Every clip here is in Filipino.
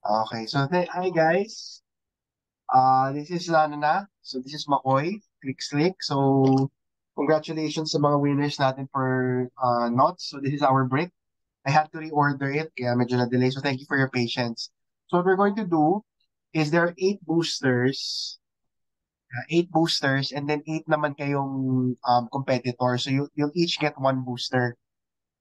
Okay, so hi guys. This is Lana. So this is McCoy, Click Slick. So congratulations sa mga winners natin for knots. So this is our break. I had to reorder it, kaya medyo na-delay. So thank you for your patience. So what we're going to do is there are eight boosters, and then eight naman kayong competitors. So you'll each get one booster.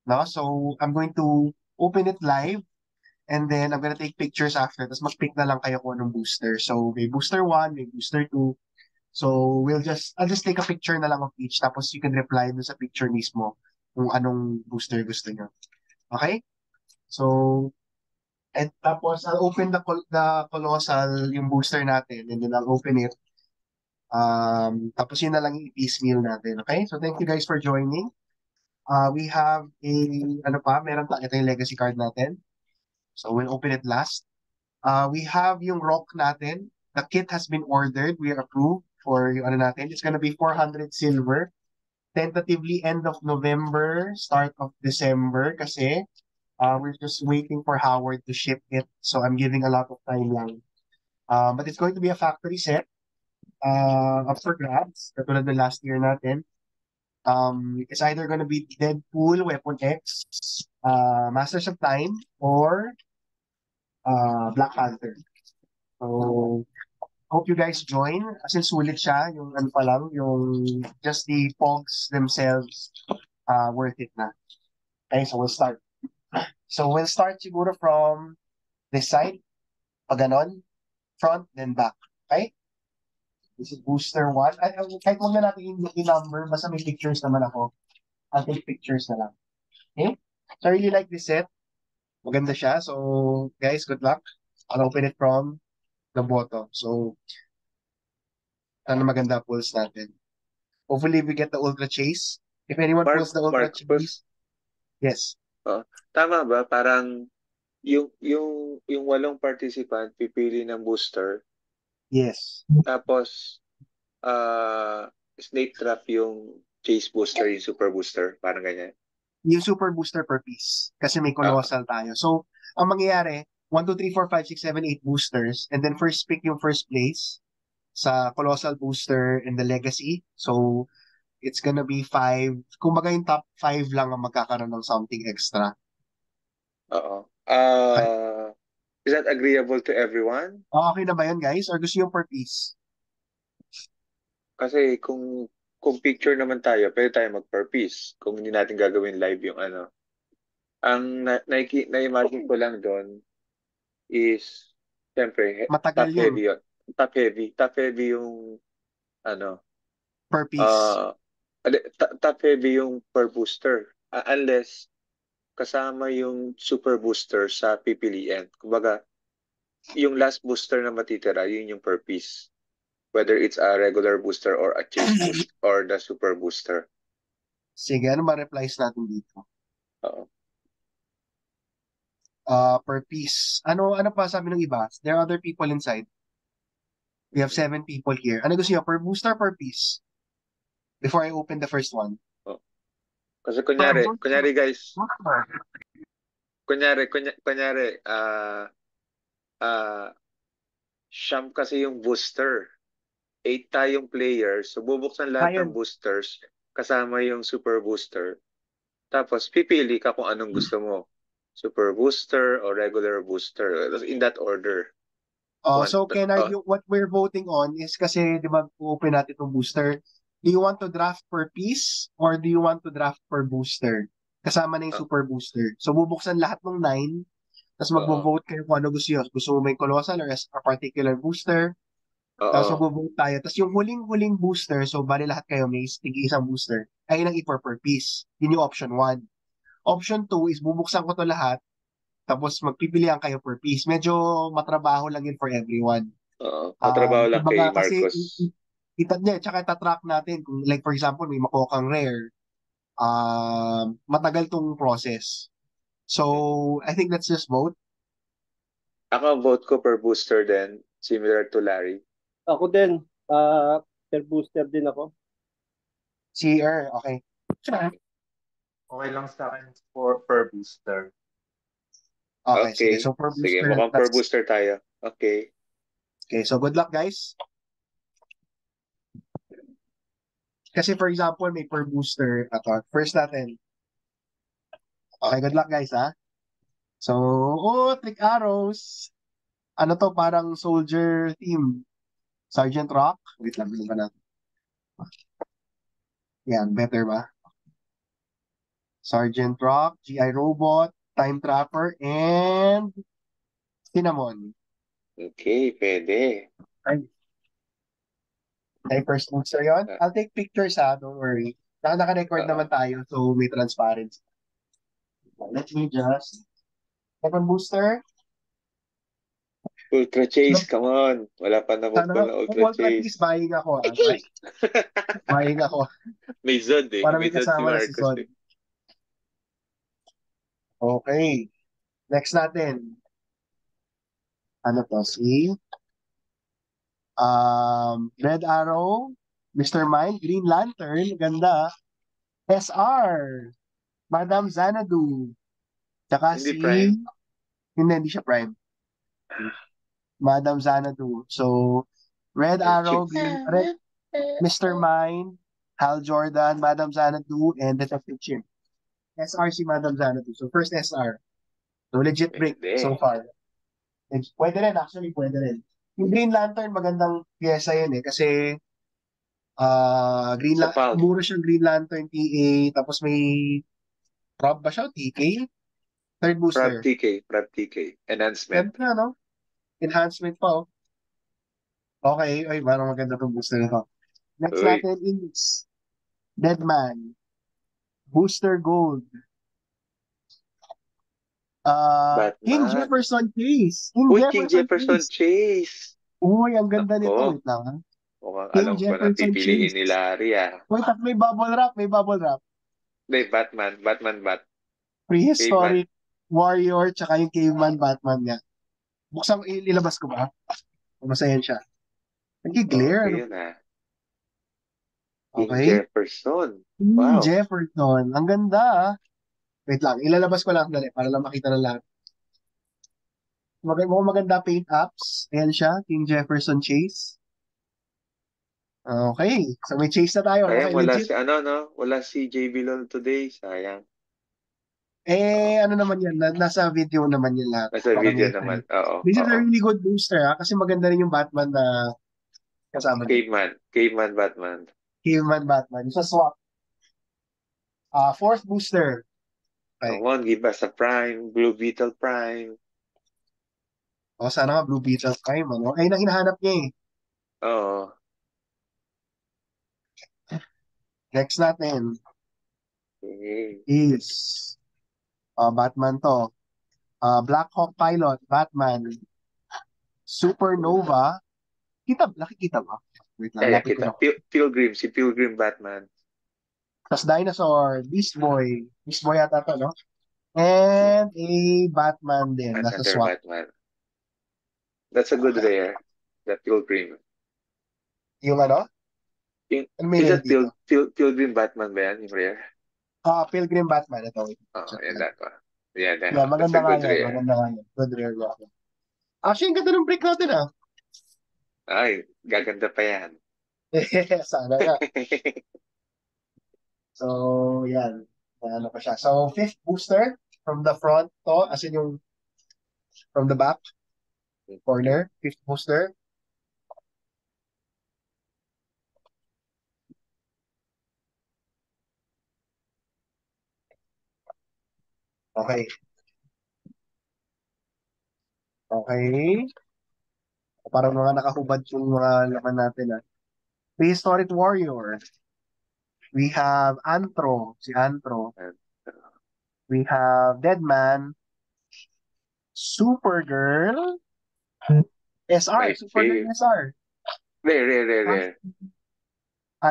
No? So I'm going to open it live. And then, I'm gonna take pictures after. Tapos mag-pick na lang kayo kung anong booster. So, may booster 1, may booster 2. So, I'll just take a picture na lang of each. Tapos, you can reply dun sa picture mismo kung anong booster gusto nyo. Okay? So, and tapos, I'll open the Colossal, yung booster natin. And then, I'll open it. Tapos, yun na lang yung piecemeal natin. Okay? So, thank you guys for joining. We have meron pa, ito yung legacy card natin. So, we'll open it last. We have yung rock natin. The kit has been ordered. We are approved for yung ano natin. It's gonna be 400 silver. Tentatively end of November, start of December kasi we're just waiting for Howard to ship it. So I'm giving a lot of time lang. But it's going to be a factory set up for grabs. Katulad ng last year natin. It's either gonna be Deadpool, Weapon X, Masters of Time, or Black Panther. So hope you guys join. As in, sulit siya. Yung ano pa lang, yung just the pogs themselves, worth it na. Okay, so we'll start. So we'll start siguro from this side, pag ganon, front, then back. Okay? This is booster 1. Kahit wag na natin yung number, basta may pictures naman ako. I'll take pictures na lang. Okay? So I really like this set. Maganda siya. So, guys, good luck. I'll open it from the bottom. So, sana maganda pulls natin. Hopefully, we get the Ultra Chase. If anyone pulls the Ultra Marcos, Chase, yes. oh, tama ba? Parang yung walong participant pipili ng booster, Yes. tapos snake trap yung chase booster, yung super booster, parang ganyan. Yung super booster per piece. Kasi may Ah, colossal tayo. So, ang mangyayari, 1, 2, 3, 4, 5, 6, 7, 8 boosters. And then first pick yung first place sa colossal booster and the legacy. So, it's gonna be 5. Kumbaga yung top 5 lang ang magkakaroon ng something extra. oo. Okay, Is that agreeable to everyone? okay na ba yun, guys? Or gusto yung per piece? Kasi kung picture naman tayo, pwede tayo mag per piece kung hindi natin gagawin live yung ano. Ang na-imagine ko lang doon is, siyempre, Matagal top yun. heavy yun. Top heavy. Top heavy yung, ano, Per piece. uh, top heavy yung per booster. Unless, kasama yung super booster sa pipilian. Kumbaga, yung last booster na matitira, yun yung per piece. Whether it's a regular booster or a chase boost or the super booster. Sige, ano ba replies natin dito? Oo. Per piece. Ano pa sabi ng iba? There are other people inside. We have 7 people here. Ano gusto niyo? Per booster, per piece? Before I open the first one. Oo. Kasi Per kunyari guys, booster. kunyari, ah, siyam kasi yung booster. 8 tayong players, so bubuksan lahat ng Ayun. boosters kasama yung super booster. Tapos pipili ka kung anong gusto mo. Super booster or regular booster. In that order. So Kennard, Oh, what we're voting on is kasi, di ba, open natin itong booster. Do you want to draft per piece or do you want to draft per booster? Kasama na yung oh, super booster. So bubuksan lahat ng 9, tapos oo. magvo-vote kayo kung ano gusto nyo. Gusto mo may colossal or a particular booster? Tapos Oo. magvo-vote tayo. Tapos yung huling-huling booster, so bali lahat kayo may isang booster, ayun ang per piece. Yun yung option 1. Option 2 is bubuksan ko to lahat, tapos magpipilian kayo per piece. Medyo matrabaho lang yun for everyone. Oo. Matrabaho lang kay Kumbaga kasi Marcos. tsaka itatrack natin kung like for example may makuha kang rare, matagal tong process. So I think let's just vote. Ako ang vote ko per booster din. Similar to Larry. Ako din, per booster din ako. Okay. Okay lang sa akin for per booster. Okay, sige. Okay. So per Sige, booster, mukhang per that's booster tayo. Okay. okay. So good luck, guys. Kasi for example, may per booster. Ito, first natin. Okay, good luck, guys, ha? So, oh, trick arrows. Ano to, parang soldier team. Sergeant Rock. Wait lang, bilhin ba natin? Yan, better ba? Sergeant Rock, GI Robot, Time Trapper, and Cinnamon. Okay, pwede. Ay, first booster yun. Ah, I'll take pictures, ha, don't worry. Naka-record Oo. naman tayo, so may transparency. Let me just... Second booster. Ultra Chase, come on. Wala pa Sana napukpol nga, na kung Ultra Ultra Chase, Chase. buying ako, ha. Buying ako. May Zod eh. Para May may Zod si kasama na si Marcos Zod. eh. Okay. Next natin. Ano to? Si Red Arrow, Mr. Mind, Green Lantern, ganda. SR, Madam Xanadu. Tsaka Hindi si... Prime. Hindi siya Prime. Madam Xanadu. So, Red Arrow, Mr. Mind, Hal Jordan, Madam Xanadu, and Detective Chimp. SR si Madam Xanadu. So, first SR. So, legit break so Pwede. far. Pwede rin, actually, pwede rin. Yung Green Lantern, magandang pyesa yun eh. Kasi, Sa Pulp. muro siyang Green Lantern TA, tapos may prop ba siya? TK? Third Prab booster. TK. Prab TK. Enhancement. Ganda, no? Enhancement pa, oh. Okay, ay, parang maganda itong booster nito. Next Uy. natin is Deadman. Booster Gold. King Batman. Jefferson Chase. King Uy, King Jefferson Jefferson Chase. Chase. Uy, ang ganda nito. Nako. Wait lang, ha? Mukhang King alam ko na Jefferson pipiliin Chase. ni Larry ah. Wait, may bubble wrap. May bubble wrap. Hindi, Batman. Batman Bat. Caveman. Prehistoric Warrior, tsaka yung Caveman Batman nga. Buksan, ilabas ko ba? Masayan siya. Nag-glare, Okay ano? yun ah. King Okay. Jefferson. King Wow. Jefferson. Ang ganda, ah. Wait lang, ilalabas ko lang dali para lang makita ng lahat. Mukhang maganda paint apps. Ayan siya, King Jefferson Chase. Okay, so may chase na tayo. Okay, Sayang wala legit. si ano no? Wala si JB Lon today. Sayang. Oo. Ano naman yan, nasa video naman yan lahat. Nasa Baka video may naman. Oo. This is a Oo. really good booster, ha? Kasi maganda rin yung Batman na kasama dito. Caveman. Caveman Batman. Caveman Batman. Sa swap. Fourth booster. Okay. Come on, give us a Prime. Blue Beetle Prime. O, sana nga Blue Beetle Prime, ano? Ayun ang hinahanap niya eh. Oo. Next natin Okay. is Batman to. Black Hawk Pilot, Batman. Supernova. Nakikita ba? Wait lang, Eh, lapit ko kita. na. Pilgrim. Si Pilgrim Batman. Tapos Dinosaur, Beast Boy. Beast Boy yata to, no? And a Batman din, nasa Another swap. Batman. That's a good Okay. rare. The Pilgrim. Yung ano? Yung, Ano may is rare that dito? Pilgrim Batman ba yan? Yung rare? Pilgrim Batman. Ito, wait. Oo, Check yan lang. that one. Yeah, Yeah, that's a maganda nga good yan. rare. Maganda nga yan. Good rare ako. Actually, ang ganda ng break natin, ah. Ay, gaganda pa yan. Sana nga. So, yan. Ano pa siya. So, fifth booster from the front to, as in yung from the back corner. Fifth booster. Okay. Okay. Parang mga nakahubad yung mga laman natin, ah. Prehistoric Warrior. We have Antro. Si Antro. We have Deadman. Supergirl. SR. My Supergirl favorite. SR. Ah, Rare.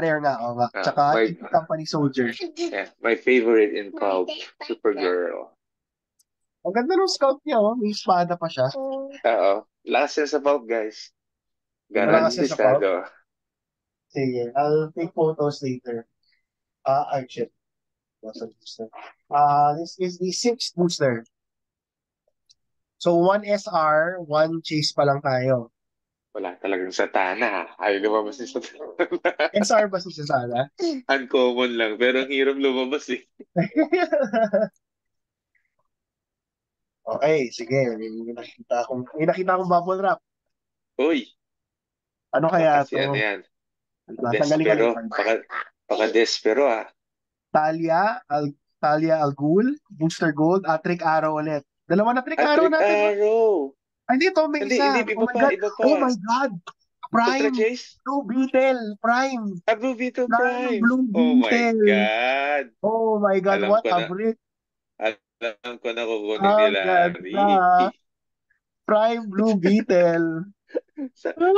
rare nga. O nga. Tsaka My AP Company Soldier. yeah, my favorite in pulp, Supergirl. Ang ganda ng scout niya, oh. May espada pa siya. Oo. Last year sa pulp, guys. Wala kasi sa pulp. Garantisado. Sige, I'll take photos later. Shit. What's the booster? This is the sixth booster. So, 1 SR, 1 chase pa lang tayo. Wala talagang Satana. Ayaw lumabas ni Satana. SR ba si Susana? Uncommon lang, pero ang hirap lumabas eh. Okay, sige. May nakita akong bubble wrap. Uy, Ano baka kaya si ano to? yan? Tanggalin ko na Despero. yung card. Baka Despero ah. Talia Al Ghul, Booster Gold, Trick Arrow ulit. Dalawa na Trick Arrow Patrick natin. Arrow. Ay, dito, may Hindi, isa. Oh iba my pa, God. iba Oh pa. my God. Ultra Prime. Chase? Blue Beetle. Prime. Blue Beetle Prime Prime. Blue Oh my Beetle. God. Oh my God. Alam What ko a na, brick. alam ko na kukunin Ang nila, Larry. ganda. Prime Blue Beetle. Sa, Ang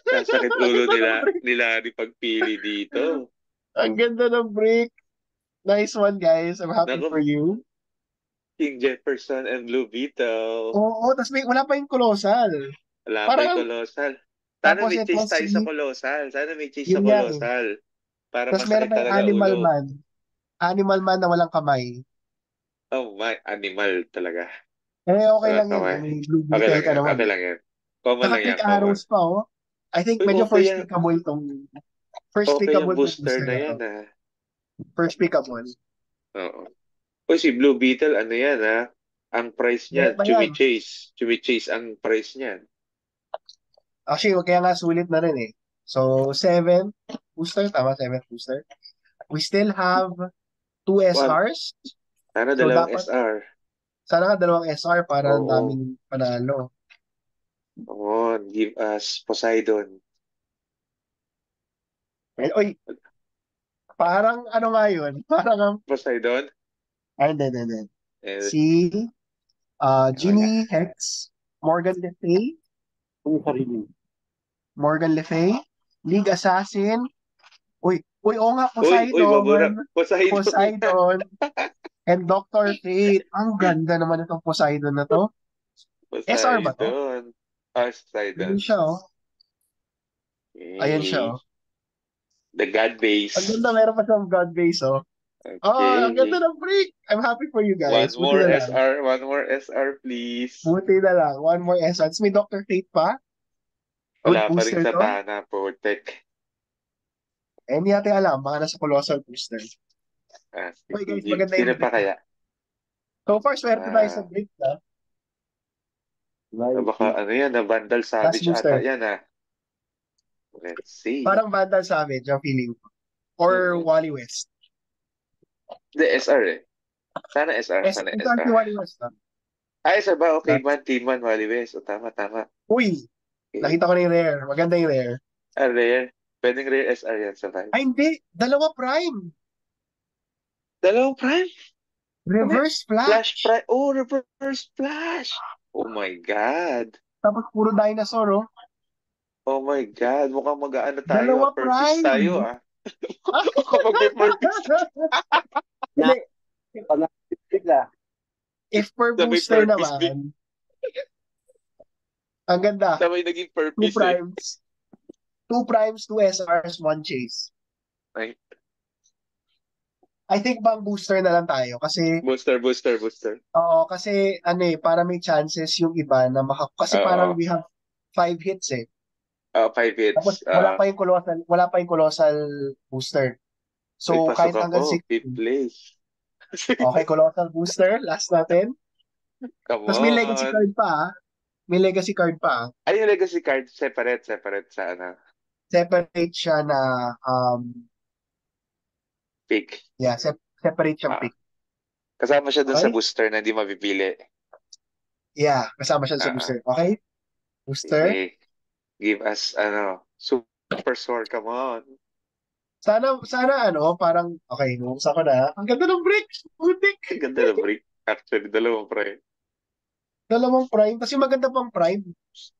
sasakit ulo ganda ng brick. ni Larry pagpili dito. Ang ganda ng brick. Nice one, guys. I'm happy for Naku, you. King Jefferson and Blue Beetle. Oo, tapos wala pa yung Colossal. Wala pa yung Parang, Colossal. Sana tapos may ito chase tayo sa si, Colossal. Sana may chase sa yun nga eh. Colossal. Para Tapos meron masakit tayong talaga Animal ulo. Man. Animal Man na walang kamay. Oh my, animal talaga. Okay Wala lang yun. kamay. May Blue Okay Beetle lang ka yan. naman. Okay lang yan. Common lang Naka-trick yan, common. arrows pa, oh. I think Uy, medyo okay yan. first Okay yung pickable tong booster booster na na to. yan ah. First pickable. Oo. Uy, si Blue Beetle, ano yan ah? Ang price niya, Benta yan. Chumi-Chase. Chumi-Chase ang price niyan. Actually, kaya nga sulit na rin eh. So, 7 booster. Tama, 7 booster. We still have 2 Wow, SRs. sana So, dalawang dapat, SR. sana nga 2 SR para ang Oo. daming panalo. Come on, give us Poseidon. Oy, parang ano nga yun? Parang ang, Poseidon? hindi. Eh, Si ano yan? Ginny Hex, Morgan Le Fay, Yung sarili. League Assassin. Uy, oo nga, Uy, babura. Poseidon. Poseidon. Poseidon. And Dr. Fate. Ang ganda naman itong Poseidon na to. SR ba to? Poseidon. Poseidon. Ayun siya, oh. Ayan siya, Okay. oh. The God Ang base. ganda, meron pa siyang God base, oh. Oh, ang ganda Okay. ng freak. I'm happy for you One guys. Buti more na lang. SR. One more SR, please. Buti na lang. One more essence. May Dr. Fate pa. Good Wala pa rin booster sa to. Tana, Protect. Hindi natin alam. Baka nasa Colossal booster. Ah, Okay, guys. Maganda sino yung pa break. kaya? So far, swerte tayo sa Ah, break, ha? baka ano yan, na Vandal Last Savage ata booster. yan ah. Let's see. Parang Vandal Savage, ang feeling ko. Or Mm-mm. Wally West. The SR eh. Sana SR, sana Ito ang si SR. Wally West, ha? SR ba? Okay man, Team Man, Wally West. O, tama, tama. Uy, Okay. nakita ko na yung rare. Maganda yung rare. Rare. Pwedeng rare SR yan sa vibe. Ay, hindi. Dalawa prime. Dalawang prime? Reverse Flash flash. prime. Oh, reverse flash. Oh my God. Tapos puro dinosaur, oh. Oh my God. Mukhang mag-aano tayo. Dalawa Purpose tayo prime. ah. Kapag may purpose. Na, Hindi. bigla. If per Na may booster purpose big. naman, ang ganda. Na may naging 2 purpose eh. primes. 2 primes, 2 SRs, 1 chase. Ay, I think bang booster na lang tayo kasi booster. kasi ano eh para may chances yung iba na kasi parang Oo. we have 5 hits eh. 5 Tapos hits. wala pa yung colossal booster. Uy, So pasok kahit hanggang ako. 6. Fifth place. Okay, colossal booster last natin. Come Tapos may legacy on. card pa ah. May legacy card pa ah. Ay, yung legacy card, separate sa ano, Separate siya na pick. separate siyang Ah, pick. kasama siya dun sa Okay? booster na hindi mapipili. Yeah, kasama siya sa Ah, booster. Okay? Booster. sige. Give us, ano, super score, come on. Sana parang, okay, nubuksan ko na. Ang ganda ng brick! Putik! Ang ganda na break. Actually, dalawang pre. Dalawang prime. Kasi maganda pang prime.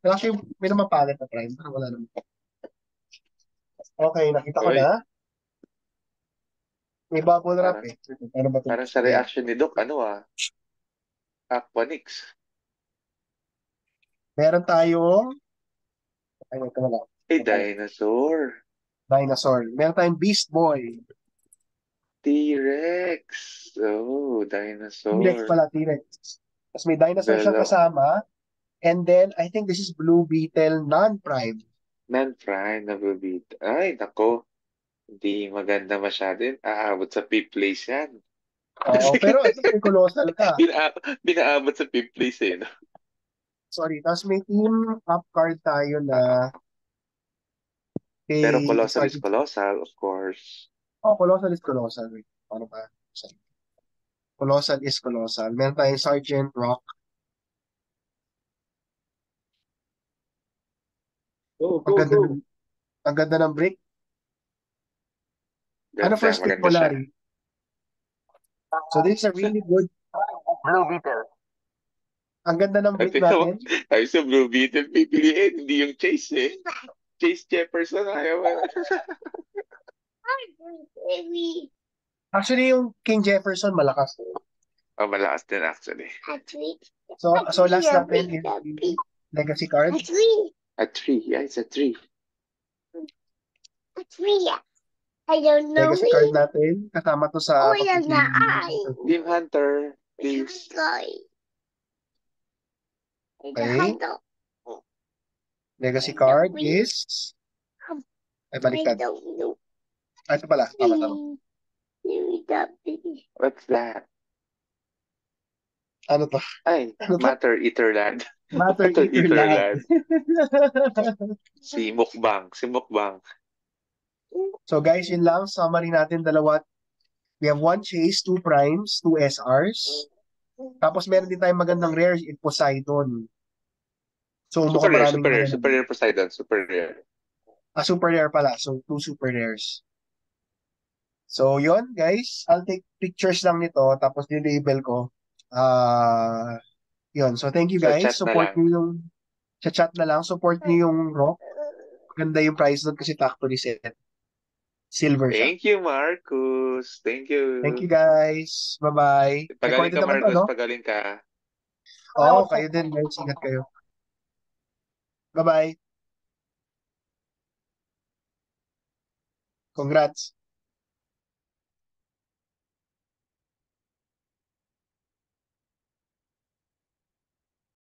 Actually, may naman palit na prime. Pero wala naman. Okay, nakita ko Uy, na. May bubble wrap parang, eh. Ano ba ito? parang sa Ayan. reaction ni Doc, ano Aquanix. Meron tayong, ay, ito na lang. Hey, Ito pala. dinosaur. Dinosaur. Meron tayong Beast Boy. T-Rex. Oh, T-Rex dinosaur. pala, T-Rex. Tapos may dinosaur siyang Dalawa. kasama. And then, I think this is Blue Beetle non-prime. Non-prime na bibit. Ay, nako. Hindi maganda masyado yun. Aabot sa fifth place yan. Oo, pero ito may colossal ka. Binaabot sa fifth place eh. No? Sorry. Tapos may team up card tayo Ah, na pero kay Colossal is Sergeant. Colossal, of course. Oh, colossal is colossal. Wait, paano ba? Colossal is colossal. Meron tayong Sergeant Rock. Go, Ang go, ganda go. ng, ang ganda ng break. Ano Ganda, first pick maganda mo, siya. Larry? So this is a really good Blue Beetle. Ang ganda ng At break tingnan mo, natin. tayo sa Blue Beetle pipiliin, hindi yung Chase eh. Chase Jefferson, ayaw mo. Actually, yung King Jefferson malakas. Oh, malakas din actually. So last natin is the legacy card. A tree, yeah, it's a tree. I don't know. Legacy card natin. Kasama to sa Oh, yan na, ay. Team Hunter, please. Okay. Legacy card is... Ay, I baliktad. don't know. Ay, ito pala. Tama, tama. What's that? Ano to? Ay, Ano to? Matter Eater Land. Matter Matter Eater Eater Land. Land. Si Mukbang. So guys, yun lang. Summary natin dalawa. We have one Chase, two Primes, two SRs. Tapos meron din tayong magandang rares in Poseidon. So Super mukhang rare, maraming super rare, mahalaga. super rare Poseidon, super rare. Super rare pala. So two super rares. So yun guys, I'll take pictures lang nito tapos ni-label ko. Yun. So thank you Sa guys. chat na Support lang. niyo yung sa chat na lang. Support niyo yung Rock. Ganda yung price doon kasi factory set. Silver siya. Thank you, Marcus. Thank Thank you. you guys. Bye-bye. Pagaling Recorded ka, naman to, Marcus. no? Pagaling ka. Oo, kayo din guys. Ingat kayo. Bye-bye. Congrats.